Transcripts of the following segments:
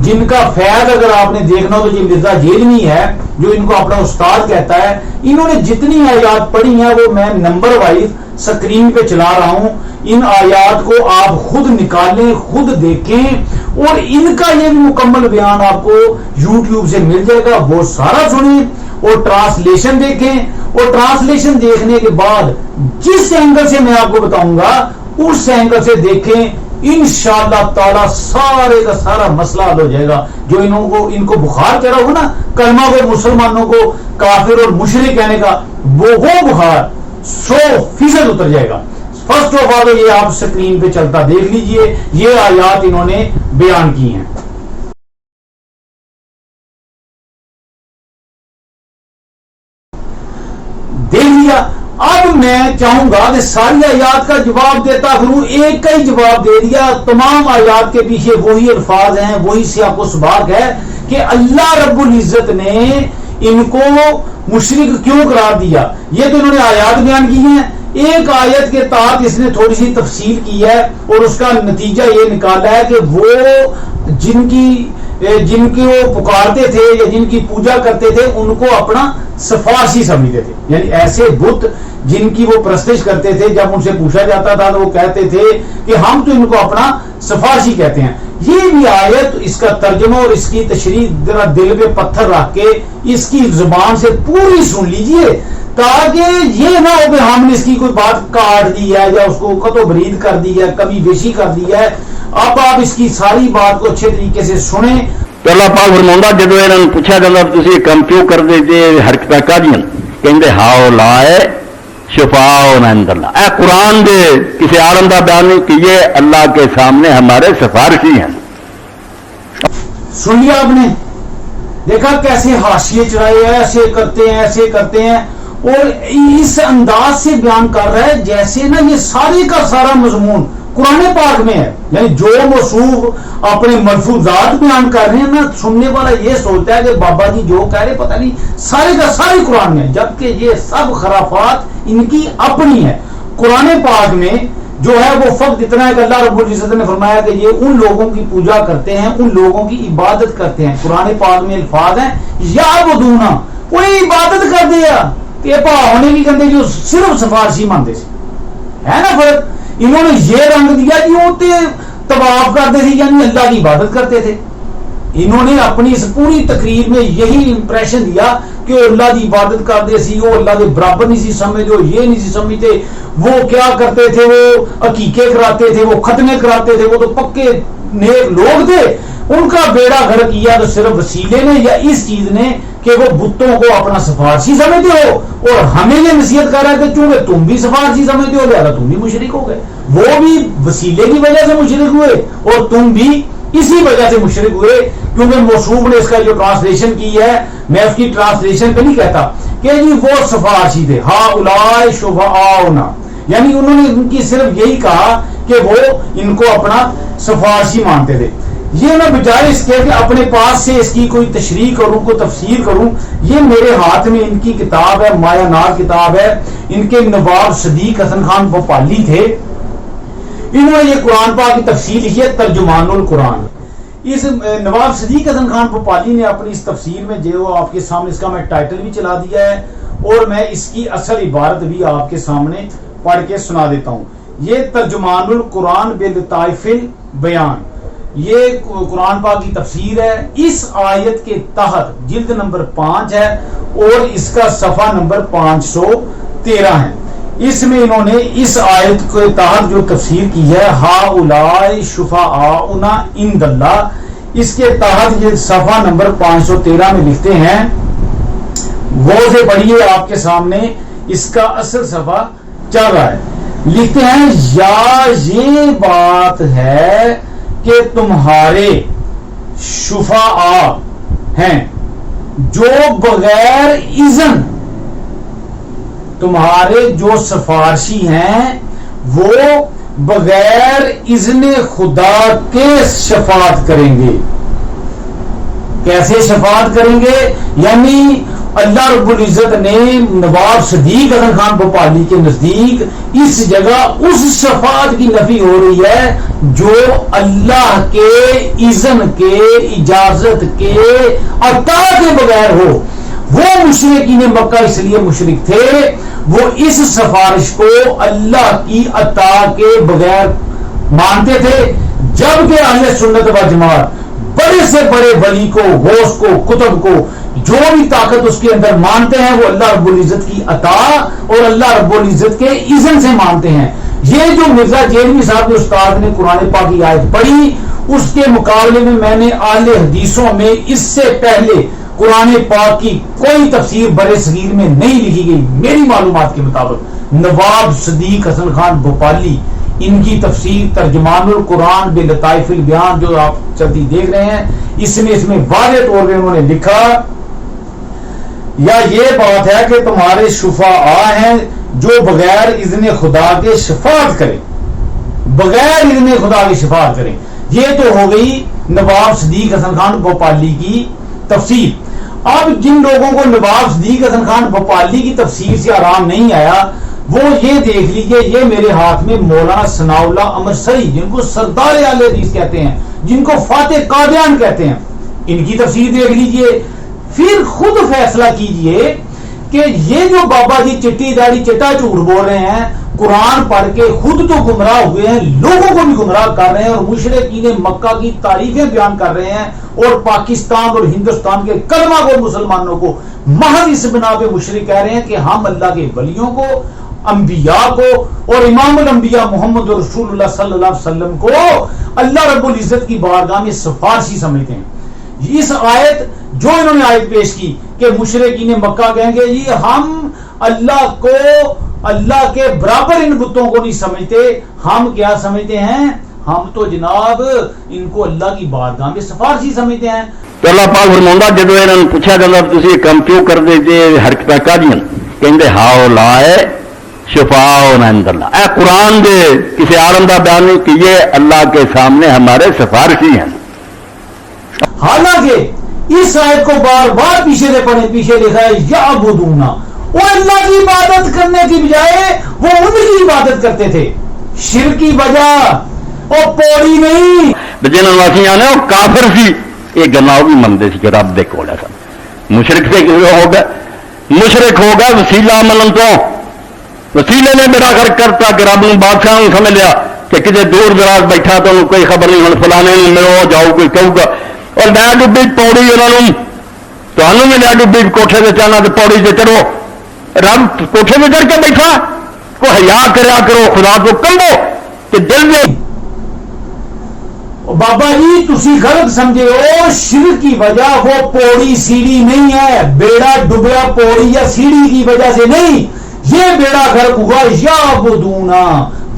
جن کا فیض اگر آپ نے دیکھنا ہو تو یہ مرزا جیلنی ہے جو ان کو اپنا استاد کہتا ہے. انہوں نے جتنی آیات پڑھی ہیں وہ میں نمبر وائز سکرین پہ چلا رہا ہوں. ان آیات کو آپ خود نکالیں, خود دیکھیں, اور ان کا یہ بھی مکمل بیان آپ کو یوٹیوب سے مل جائے گا. وہ سارا سنیں اور ٹرانسلیشن دیکھیں, اور ٹرانسلیشن دیکھنے کے بعد جس اینگل سے میں آپ کو بتاؤں گا اس اینگل سے دیکھیں. انشاءاللہ تعالی سارے کا سارا مسئلہ حل ہو جائے گا. جو ان کو بخار چڑھا ہو نا کلمہ کو مسلمانوں کو کافر اور مشرک کہنے کا, وہ بخار 100% اتر جائے گا. فرسٹ آف آل یہ آپ سکرین پہ چلتا دیکھ لیجئے, یہ آیات انہوں نے بیان کی ہیں. دیکھ لیا. اب میں چاہوں گا کہ ساری آیات کا جواب دیتا پھروں, ایک کا ہی جواب دے دیا. تمام آیات کے پیچھے وہی الفاظ ہیں, وہی سیاق و سباق ہے کہ اللہ رب العزت نے ان کو مشرک کیوں قرار دیا. یہ تو انہوں نے آیات بیان کی ہیں. ایک آیت کے تحت اس نے تھوڑی سی تفصیل کی ہے اور اس کا نتیجہ یہ نکالا ہے کہ وہ جن کی وہ پکارتے تھے یا جن کی پوجا کرتے تھے ان کو اپنا سفارشی سمجھتے تھے. یعنی ایسے بت جن کی وہ پرستش کرتے تھے, جب ان سے پوچھا جاتا تھا تو وہ کہتے تھے کہ ہم تو ان کو اپنا سفارشی کہتے ہیں. یہ بھی آیت, اس کا ترجمہ اور اس کی تشریح ذرا دل پہ پتھر رکھ کے اس کی زبان سے پوری سن لیجئے, تاکہ یہ نہ ہو کہ ہم نے اس کی کوئی بات کاٹ دی ہے یا اس کو قط و برید کر دی ہے, کمی بیشی کر دی ہے. اب آپ اس کی ساری بات کو اچھے طریقے سے سنیں. تو اللہ پاک فرماؤں جب انہوں نے پوچھا جاتا تسی کم کیوں کر دیتے حرکتیں کاجیاں, کہندے ہاؤ لائے شفاء عند اللہ. اے قرآن دے کسی عالم دا بیان نہیں کہ یہ اللہ کے سامنے ہمارے سفارشی ہیں. سن لیا آپ نے, دیکھا کیسے حاشیے چڑھائے ہیں, ایسے کرتے ہیں اور اس انداز سے بیان کر رہا ہے جیسے نا یہ سارے کا سارا مضمون قرآن پاک میں ہے. یعنی جو موصوف اپنے ملفوظات بیان کر رہے ہیں نا, سننے والا یہ سوچتا ہے کہ بابا جی جو کہہ رہے پتہ نہیں سارے کا سارے قرآن میں, جبکہ یہ سب خرافات ان کی اپنی ہے. قرآن پاک میں جو ہے وہ فقط اتنا ہے کہ اللہ رب العزت نے فرمایا کہ یہ ان لوگوں کی پوجا کرتے ہیں, ان لوگوں کی عبادت کرتے ہیں. قرآن پاک میں الفاظ ہیں یا بدونا, کوئی عبادت کر دیا کہ پا ہونے کی کہتے جو صرف سفارشی مانتے سے ہے نا فرق. انہوں نے یہ رنگ دیا کہ وہ طواف کرتے تھے یعنی اللہ کی عبادت کرتے تھے. انہوں نے اپنی اس پوری تقریر میں یہی امپریشن دیا کہ وہ اللہ کی عبادت کرتے سی, وہ اللہ کے برابر نہیں سی سمجھتے, وہ یہ نہیں سی سمجھتے. وہ کیا کرتے تھے, وہ عقیقے کراتے تھے, وہ ختمے کراتے تھے, وہ تو پکے نیک لوگ تھے. ان کا بیڑا گھر کیا تو صرف وسیلے نے یا اس چیز نے کہ وہ بتوں کو اپنا سفارشی سمجھتے ہو, اور ہمیں یہ نصیحت کر رہا ہے کہ چونکہ تم بھی سفارشی سمجھتے ہو لہذا تم بھی مشرک ہو گئے. وہ بھی وسیلے کی وجہ سے مشرک ہوئے اور تم بھی اسی وجہ سے مشرک ہوئے, کیونکہ موصوف نے اس کا جو ٹرانسلیشن کی ہے, میں اس کی ٹرانسلیشن پہ نہیں کہتا کہ جی وہ سفارشی تھے, ہؤلاء شفعاؤنا, یعنی انہوں نے ان کی صرف یہی کہا کہ وہ ان کو اپنا سفارشی مانتے تھے. یہ میں بجائے اس کے کہ اپنے پاس سے اس کی کوئی تشریح کروں, کوئی تفسیر کروں, یہ میرے ہاتھ میں ان کی کتاب ہے, مایا ناز کتاب ہے. ان کے نواب صدیق حسن خان بھوپالی تھے, انہوں نے یہ قرآن پاک کی تفسیر لکھی ہے ترجمان القرآن. اس نواب صدیق حسن خان بھوپالی نے اپنی اس تفسیر میں جو آپ کے سامنے, اس کا میں ٹائٹل بھی چلا دیا ہے اور میں اس کی اصل عبارت بھی آپ کے سامنے پڑھ کے سنا دیتا ہوں. یہ ترجمان القرآن بالطائف البیان, یہ قرآن پاک کی تفسیر ہے. اس آیت کے تحت جلد نمبر 5 ہے اور اس کا صفحہ نمبر 513 ہے. اس میں انہوں نے اس آیت کے تحت جو تفسیر کی ہے ہؤلاء شفعاؤنا عند اللہ, اس کے تحت یہ صفحہ نمبر 513 میں لکھتے ہیں, غور سے پڑھیے آپ کے سامنے اس کا اصل صفحہ چل رہا ہے. لکھتے ہیں یا یہ بات ہے کہ تمہارے شفعاء ہیں جو بغیر اذن, تمہارے جو سفارشی ہیں وہ بغیر اذن خدا کے شفاعت کریں گے. کیسے شفاعت کریں گے؟ یعنی اللہ رب العزت نے نواب صدیق حسن خان بھوپالی کے نزدیک اس جگہ اس شفاعت کی نفی ہو رہی ہے جو اللہ کے اذن کے اجازت کے عطا کے بغیر ہو. وہ مشرکین مکہ اس لیے مشرک تھے، وہ اس سفارش کو اللہ کی عطا کے بغیر مانتے تھے، جبکہ اہل سنت و جماعت بڑے سے بڑے ولی کو، غوث کو، قطب کو، جو بھی طاقت اس کے اندر مانتے ہیں وہ اللہ رب العزت کی عطا اور اللہ رب العزت کے اذن سے مانتے ہیں. یہ جو مرزا جیلوی صاحب کے استاد نے قرآن پاک کی آیت پڑھی، اس کے مقابلے میں نے اہل حدیثوں میں اس سے پہلے قرآن پاک کی کوئی تفسیر برِ صغیر میں نہیں لکھی گئی. میری معلومات کے مطابق نواب صدیق حسن خان بھوپالی، ان کی تفسیر ترجمان القرآن بلطائف البیان جو آپ چلتی دیکھ رہے ہیں، اس میں واضح طور پہ انہوں نے لکھا، یا یہ بات ہے کہ تمہارے شفعاء ہیں جو بغیر اذن خدا کے شفاعت کریں، بغیر اذن خدا کے شفاعت کریں. یہ تو ہو گئی نواب صدیق حسن خان بھوپالی کی تفسیر. اب جن لوگوں کو نواب صدیق حسن خان بھوپالی کی تفسیر سے آرام نہیں آیا، وہ یہ دیکھ لیجئے، یہ میرے ہاتھ میں مولانا ثناء اللہ امرسری، جن کو سردار اہل حدیث کہتے ہیں، جن کو فاتح قادیان کہتے ہیں، ان کی تفسیر دیکھ لیجئے. پھر خود فیصلہ کیجئے کہ یہ جو بابا جی چٹی داڑھی چٹا جھوٹ بول رہے ہیں، قرآن پڑھ کے خود تو گمراہ ہوئے ہیں، لوگوں کو بھی گمراہ کر رہے ہیں، اور مشرکین مکہ کی تعریفیں بیان کر رہے ہیں، اور پاکستان اور ہندوستان کے کلمہ کو مسلمانوں کو محض اس بنا پہ مشرک کہہ رہے ہیں کہ ہم اللہ کے ولیوں کو، انبیاء کو اور امام الانبیاء محمد رسول اللہ صلی اللہ علیہ وسلم کو اللہ رب العزت کی بارگاہ میں سفارشی سمجھتے ہیں. اس آیت جو انہوں نے آیت پیش کی کہ مشرکین مکہ کہیں گے جی ہم اللہ کو اللہ کے برابر ان بتوں کو نہیں سمجھتے، ہم کیا سمجھتے ہیں؟ ہم تو جناب ان کو اللہ کی بارگاہ میں سفارشی سمجھتے ہیں. تو اللہ پاک فرماؤں جب انہوں نے پوچھا جاتا تسی یہ کم کیوں کر دیتے حرکتیں کاجیاں، کہندے ہاؤ لائے شفاء عند اللہ. اے قرآن دے کسی عالم دا بیان نہیں کہ یہ اللہ کے سامنے ہمارے سفارشی ہیں. حالانکہ اس آیت کو بار بار پیچھے سے پڑھیں، پیچھے لکھا ہے یعبدون، وہ اللہ کی عبادت کرنے کی بجائے وہ ان کی عبادت کرتے تھے. شرک کی وجہ وہ پوری نہیں، جنہوں نے آنے وہ کافر سی، یہ گنا وہ بھی منتے سی کہ رب دے کول ہے. سب مشرک سے ہوگا، مشرک ہوگا وسیلہ ملن تو، وسیلے نے میرا گھر کرتا کہ رب نے بادشاہ نے سمجھ لیا کہ کسی دور دراز بیٹھا تو کوئی خبر نہیں، ہوں فلانے ملو جاؤ کوئی کہوں گا، اور لیا ڈبی پوڑی انہوں تو بھی لیا ڈبی کوٹھے سے چاہنا تو پوڑی سے چڑھو، رب کوٹھے سے چڑھ کے بیٹھا، کو حیا کریا کرو، خدا کو کمبو کہ دل میں. بابا جی تسی غلط سمجھے ہو، شرک کی وجہ وہ پوڑی سیڑھی نہیں ہے، بیڑا ڈبیا پوڑی یا سیڑھی کی وجہ سے نہیں، یہ بیڑا غرق ہوا یعبدون،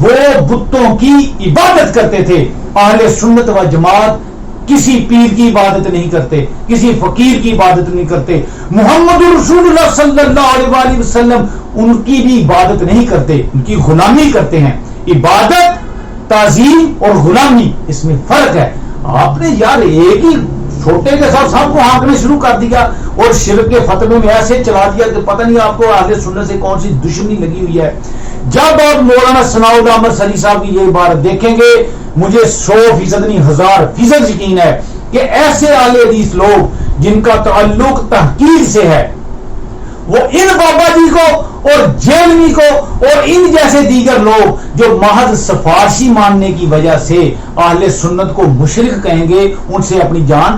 وہ بتوں کی عبادت کرتے تھے. اہل سنت و جماعت کسی پیر کی عبادت نہیں کرتے، کسی فقیر کی عبادت نہیں کرتے، محمد رسول اللہ صلی اللہ علیہ وآلہ وسلم ان کی بھی عبادت نہیں کرتے، ان کی غلامی کرتے ہیں. عبادت، تعظیم اور غلامی، اس میں فرق ہے. آپ نے یار ایک ہی چھوٹے کے ساتھ سب کو ہانکنے شروع کر دیا اور شرک کے فتوے میں ایسے چلا دیا کہ پتہ نہیں آپ کو اہل سنت سے کون سی دشمنی لگی ہوئی ہے. جب آپ مولانا ثناء اللہ امرسری صاحب کی یہ عبارت دیکھیں گے، مجھے 100% نہیں 1000% یقین ہے کہ ایسے اہل حدیث لوگ جن کا تعلق تحقیق سے ہے، وہ ان بابا جی کو اور جیلوی کو اور ان جیسے دیگر لوگ جو محض سفارشی ماننے کی وجہ سے اہل سنت کو مشرک کہیں گے، ان سے اپنی جان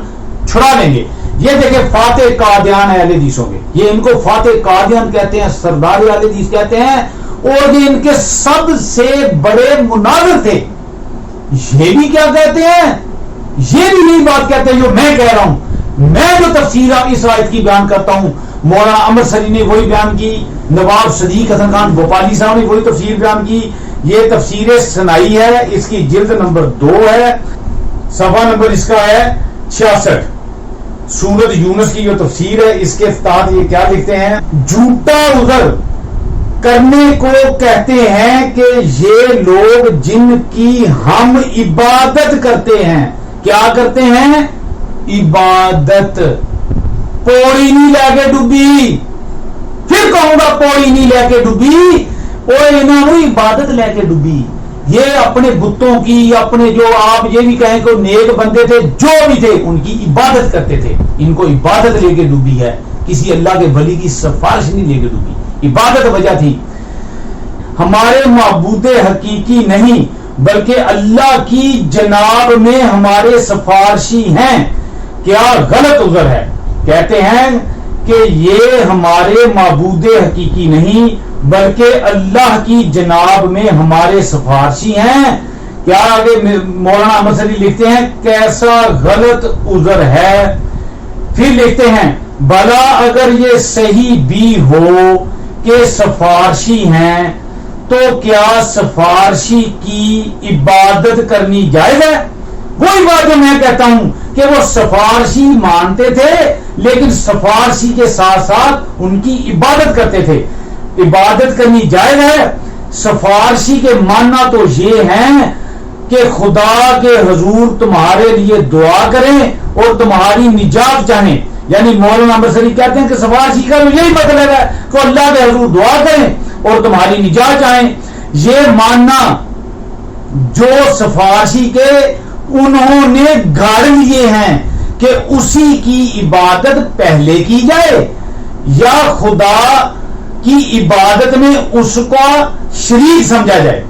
چھڑا لیں گے. یہ دیکھیں فاتح قادیان اہل حدیثوں کے، یہ ان کو فاتح قادیان کہتے ہیں، سردار اہل حدیث کہتے ہیں، اور یہ ان کے سب سے بڑے مناظر تھے. یہ بھی کیا کہتے ہیں؟ یہ بھی نہیں بات کہتے ہیں جو میں کہہ رہا ہوں. میں جو تفسیر اس آیت کی بیان کرتا ہوں، مولانا امرسری نے وہی بیان کی، نواب صدیق حسن خان بھوپالی صاحب نے وہی تفسیر بیان کی. یہ تفسیر سنائی ہے، اس کی جلد نمبر 2 ہے، صفحہ نمبر اس کا ہے 66. سورۃ یونس کی جو تفسیر ہے، اس کے تحت یہ کیا لکھتے ہیں؟ جھوٹا عذر کرنے کو کہتے ہیں کہ یہ لوگ جن کی ہم عبادت کرتے ہیں، کیا کرتے ہیں؟ عبادت. پوڑی نہیں لے کے ڈبی، پھر کہوں گا پوڑی نہیں لے کے ڈبی، اور انہوں نے عبادت لے کے ڈبی. یہ اپنے بتوں کی، اپنے جو آپ یہ بھی کہیں کہ نیک بندے تھے جو بھی تھے ان کی عبادت کرتے تھے، ان کو عبادت لے کے ڈوبی ہے، کسی اللہ کے ولی کی سفارش نہیں لے کے ڈوبی، عبادت وجہ تھی. ہمارے معبود حقیقی نہیں بلکہ اللہ کی جناب میں ہمارے سفارشی ہیں. کیا غلط عذر ہے. کہتے ہیں کہ یہ ہمارے معبود حقیقی نہیں بلکہ اللہ کی جناب میں ہمارے سفارشی ہیں. کیا آگے مولانا احمد سری لکھتے ہیں کیسا غلط عذر ہے. پھر لکھتے ہیں بلا اگر یہ صحیح بھی ہو کہ سفارشی ہیں تو کیا سفارشی کی عبادت کرنی جائز ہے. وہی بات جو میں کہتا ہوں کہ وہ سفارشی مانتے تھے لیکن سفارشی کے ساتھ ساتھ ان کی عبادت کرتے تھے. عبادت کرنی جائز ہے. سفارشی کے ماننا تو یہ ہیں کہ خدا کے حضور تمہارے لیے دعا کریں اور تمہاری نجات چاہیں. یعنی مولانا احمد سری کہتے ہیں کہ سفارشی کا یہی مطلب ہے کہ اللہ کے حضور دعا کریں اور تمہاری نجات چاہیں. یہ ماننا جو سفارشی کے انہوں نے گھڑ لیے ہیں کہ اسی کی عبادت پہلے کی جائے یا خدا کی عبادت میں اس کو شریک سمجھا جائے.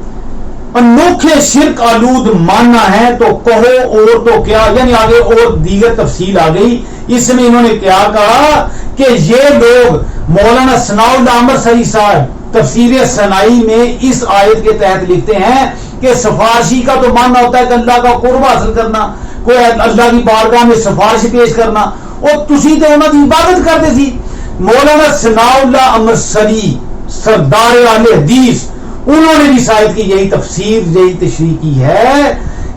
انوکھے شرک آلود ماننا ہے تو کہو اور تو کیا، یعنی آگے اور دیگر تفصیل آ گئی. اس میں انہوں نے کیا کہا کہ یہ لوگ مولانا ثناء اللہ احمد سری صاحب تفسیر ثنائی میں اس آیت کے تحت لکھتے ہیں کہ سفارشی کا تو ماننا ہوتا ہے کہ اللہ کا قرب حاصل کرنا، کوئی اللہ کی بارگاہ میں سفارش پیش کرنا، اور تسی تو انہوں کی عبادت کرتے تھی. مولانا ثناء اللہ احمد سری سردار اہل حدیث انہوں نے بھی شاید کی یہی تفسیر یہی تشریح کی ہے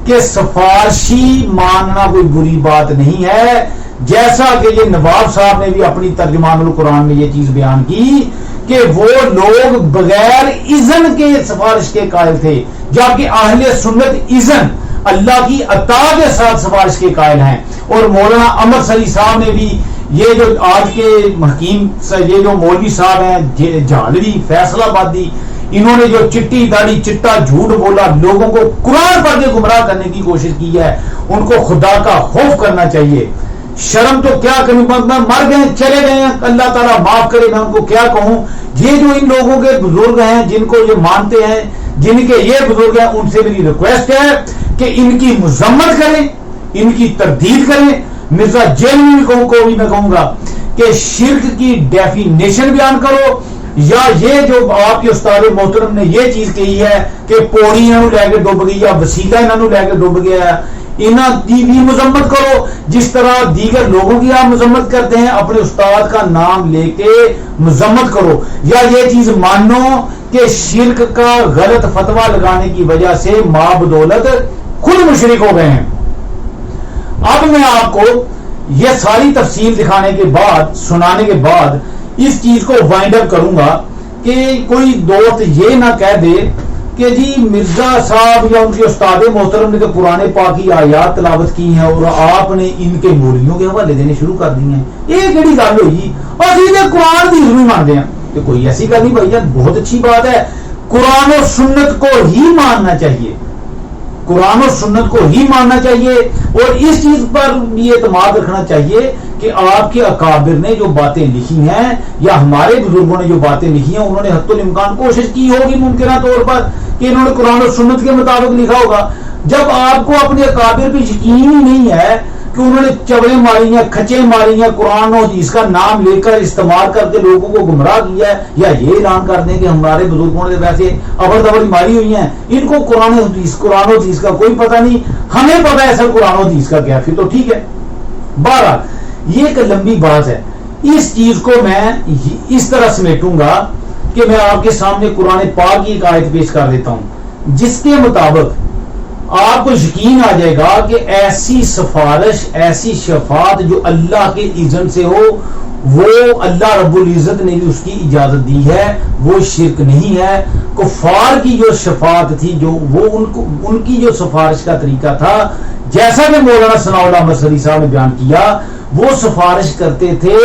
کہ سفارشی ماننا کوئی بری بات نہیں ہے. جیسا کہ یہ نواب صاحب نے بھی اپنی ترجمان القرآن میں یہ چیز بیان کی کہ وہ لوگ بغیر اذن کے سفارش کے قائل تھے جبکہ اہل سنت اذن اللہ کی عطا کے ساتھ سفارش کے قائل ہیں. اور مولانا احمد سری صاحب نے بھی یہ جو آج کے حکیم یہ جو مولوی صاحب ہیں جھالوی فیصل آبادی، انہوں نے جو چٹی داڑھی چٹا جھوٹ بولا لوگوں کو قرآن پڑھ کے گمراہ کرنے کی کوشش کی ہے، ان کو خدا کا خوف کرنا چاہیے. شرم تو کیا کروں، مر گئے چلے گئے ہیں، اللہ تعالیٰ معاف کرے. میں ان کو کیا کہوں، یہ جو ان لوگوں کے بزرگ ہیں جن کو یہ مانتے ہیں، جن کے یہ بزرگ ہیں، ان سے میری ریکویسٹ ہے کہ ان کی مذمت کریں، ان کی تردید کریں. مرزا جیلوی کو بھی میں کہوں گا کہ شرک کی ڈیفینیشن بیان کرو، یا یہ جو آپ کے استاد محترم نے یہ چیز کہی ہے کہ پوڑی انہوں لے کے ڈوب گئی یا وسیلہ انہوں لے کے ڈوب گیا ہے، انہاں کی بھی مذمت کرو جس طرح دیگر لوگوں کی آپ مذمت کرتے ہیں. اپنے استاد کا نام لے کے مذمت کرو، یا یہ چیز مانو کہ شرک کا غلط فتویٰ لگانے کی وجہ سے ماں بدولت خود مشرک ہو گئے ہیں. اب میں آپ کو یہ ساری تفصیل دکھانے کے بعد سنانے کے بعد اس چیز کو وائنڈ اپ کروں گا کہ کوئی دوست یہ نہ کہہ دے کہ جی مرزا صاحب یا ان کے استاد محترم نے تو قرآن پاک کی آیات تلاوت کی ہیں اور آپ نے ان کے مولویوں کے حوالے دینے شروع کر دیے ہیں. یہ کیڑی گل ہوئی اور سیدھے قرآن کی ضرور مانتے ہیں کہ کوئی ایسی گل نہیں. بھائی جان بہت اچھی بات ہے، قرآن و سنت کو ہی ماننا چاہیے، قرآن و سنت کو ہی ماننا چاہیے. اور اس چیز پر بھی اعتماد رکھنا چاہیے کہ آپ کے اکابر نے جو باتیں لکھی ہیں یا ہمارے بزرگوں نے جو باتیں لکھی ہیں انہوں نے حتی الامکان کوشش کی ہوگی ممکنہ طور پر کہ انہوں نے قرآن و سنت کے مطابق لکھا ہوگا. جب آپ کو اپنے اکابر پہ یقین ہی نہیں ہے کہ انہوں نے چبڑیں ماری ہیں، کھچیں ماری ہیں، قرآن و حدیث کا نام لے کر استعمال کر کے لوگوں کو گمراہ کیا ہے، یا یہ اعلان کر دیں کہ ہمارے بزرگوں نے ویسے ابر دبر ماری ہوئی ہیں، ان کو قرآن و حدیث کا کوئی پتہ نہیں، ہمیں پتہ ہے سر قرآن و حدیث کا کیا، پھر تو ٹھیک ہے. بہرحال یہ ایک لمبی بات ہے. اس چیز کو میں اس طرح سمیٹوں گا کہ میں آپ کے سامنے قرآن پاک کی ایک آیت پیش کر دیتا ہوں جس کے مطابق آپ کو یقین آ جائے گا کہ ایسی سفارش ایسی شفاعت جو اللہ کے اذن سے ہو وہ اللہ رب العزت نے بھی اس کی اجازت دی ہے، وہ شرک نہیں ہے. کفار کی جو شفاعت تھی، جو وہ ان کی جو سفارش کا طریقہ تھا، جیسا کہ مولانا ثناء اللہ مسری صاحب نے بیان کیا، وہ سفارش کرتے تھے،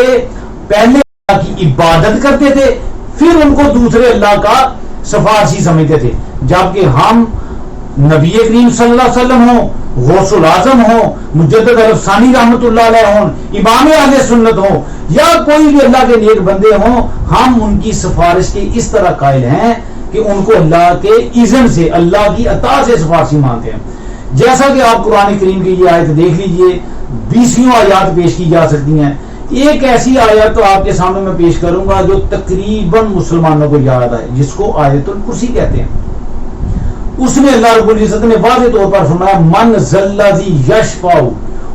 پہلے اللہ کی عبادت کرتے تھے، پھر ان کو دوسرے اللہ کا سفارشی سمجھتے تھے. جبکہ ہم نبی کریم صلی اللہ علیہ وسلم ہوں، غوث الاعظم ہوں، مجدد الفسانی رحمۃ اللہ علیہ ہوں، امام اہل سنت ہوں، یا کوئی بھی اللہ کے نیک بندے ہوں، ہم ان کی سفارش کے اس طرح قائل ہیں کہ ان کو اللہ کے اذن سے، اللہ کی عطا سے سفارشی مانتے ہیں. جیسا کہ آپ قرآن کریم کی یہ آیت دیکھ لیجئے، 20 آیات پیش کی جا سکتی ہیں. ایک ایسی آیت تو آپ کے سامنے میں پیش کروں گا جو تقریباً مسلمانوں کو یاد ہے، جس کو آیت الکرسی کہتے ہیں. اس میں اللہ رب العزت نے واضح طور پر فرمایا من ذی یشفع،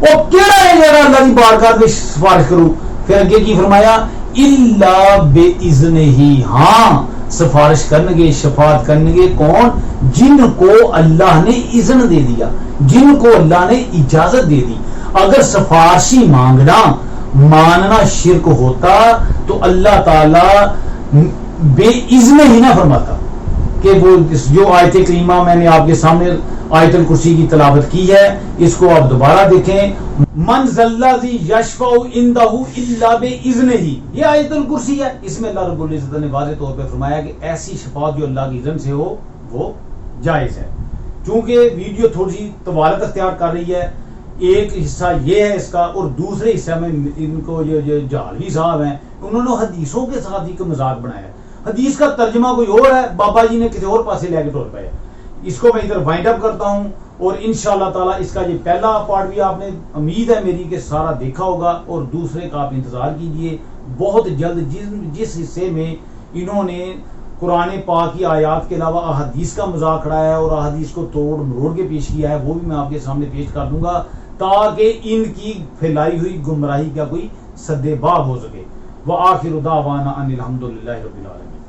وہ کیڑا ہے جڑا اللہ کی بارگاہ میں سفارش کروں. پھر اگے کی فرمایا الا باذنہ، ہاں سفارش کرنگے، شفاعت کرنگے کون؟ جن کو اللہ نے اذن دے دیا، جن کو اللہ نے اجازت دے دی. اگر سفارشی ماننا شرک ہوتا تو اللہ تعالی بے اذن ہی نہ فرماتا. کہ وہ جو آیت کریمہ میں نے آپ کے سامنے آیت الکرسی کی تلاوت کی ہے، اس کو آپ دوبارہ دیکھیں. من ذی یشفع عندہ الا باذنہ، یہ آیت الکرسی ہے. اس میں اللہ رب العزت نے واضح طور پہ فرمایا کہ ایسی شفاعت جو اللہ کی اذن سے ہو وہ جائز ہے. چونکہ ویڈیو تھوڑی سی طوالت اختیار کر رہی ہے، ایک حصہ یہ ہے اس کا، اور دوسرے حصے میں ان کو جو جہلوی صاحب ہیں انہوں نے حدیثوں کے ساتھ ہی مذاق بنایا. حدیث کا ترجمہ کوئی اور ہے، بابا جی نے کسی اور پاسے لے کے ٹور پایا. اس کو میں ادھر وائنڈ اپ کرتا ہوں، اور انشاءاللہ تعالی اس کا یہ پہلا پارٹ بھی آپ نے امید ہے میری کہ سارا دیکھا ہوگا، اور دوسرے کا آپ انتظار کیجئے. بہت جلد جس حصے میں انہوں نے قرآن پاک کی آیات کے علاوہ احادیث کا مذاق اڑایا ہے اور احادیث کو توڑ مروڑ کے پیش کیا ہے، وہ بھی میں آپ کے سامنے پیش کر دوں گا تاکہ ان کی پھیلائی ہوئی گمراہی کا کوئی سد باب ہو سکے. وآخر دعوانا ان الحمدللہ رب العالمین.